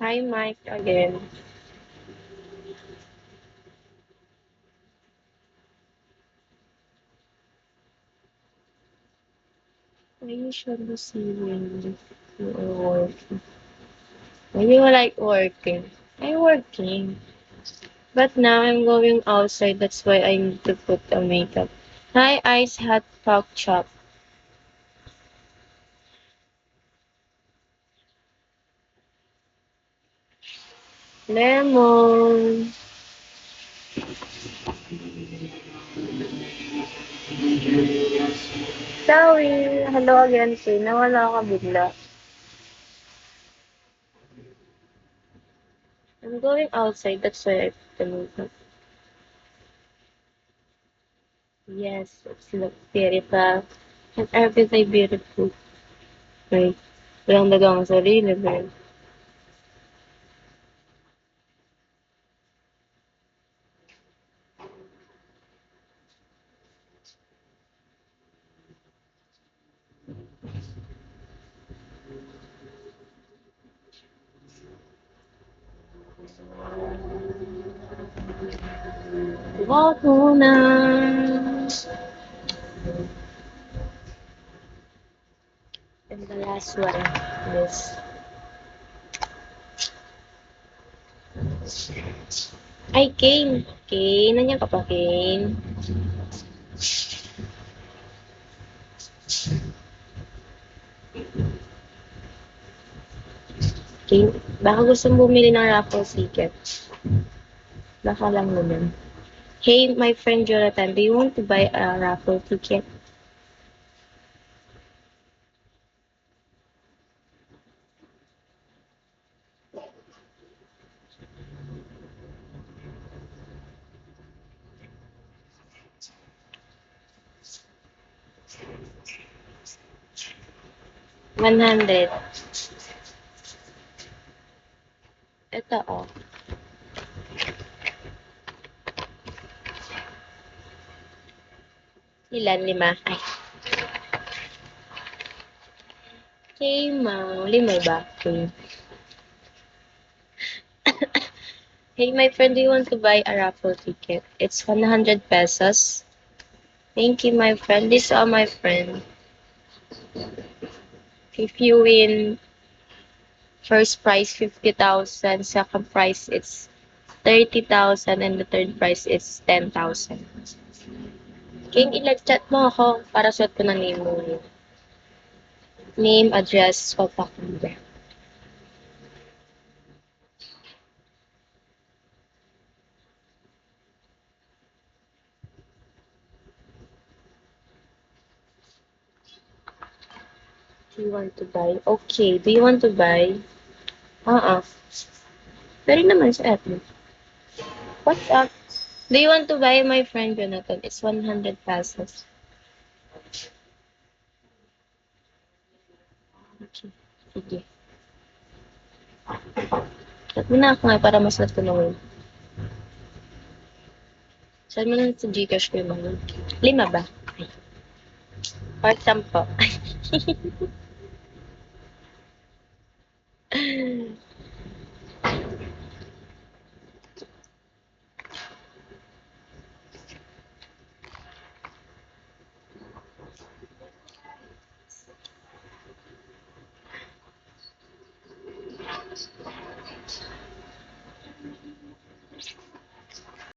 Hi, Mike, again. I usually see when you are working. When you like working. I'm working. But now I'm going outside. That's why I need to put the makeup. Hi, Ice Hot Pork Chop. Lemon. Sorry. Hello again, Shay. Nawala ka bigla. I'm going outside. That's why I put the makeup. Yes, it's look beautiful. And everything beautiful. Right. Walang dagang sarili, girl. Walk muna. And the last one is, ay, Kane. Kane, nandiyan ka pa, Kane. Kane, baka gusto mong bumili ng raffle ticket. Baka lang naman. Hey, my friend Jonathan, do you want to buy a raffle ticket? 100. Ito, oh. Ilan? 5? Ay. Okay, ma. 5 ba? Okay. Hey, my friend, do you want to buy a raffle ticket? It's 100 pesos. Thank you, my friend. These are my friend. If you win first prize 50,000, second prize it's 30,000, and the third prize is 10,000. King, ilag-chat mo ako para suot ko ng name mo. Name, address, contact number. Do you want to buy? Okay, do you want to buy? Pwede naman sa atin. What's up? Do you want to buy, my friend Jonathan? It's 100 pesos. Okay, sige. Chat mo na ako nga para mas natulungan. Saan mo lang sa Gcash ko yung mga? 5 ba? Ay. Or 10.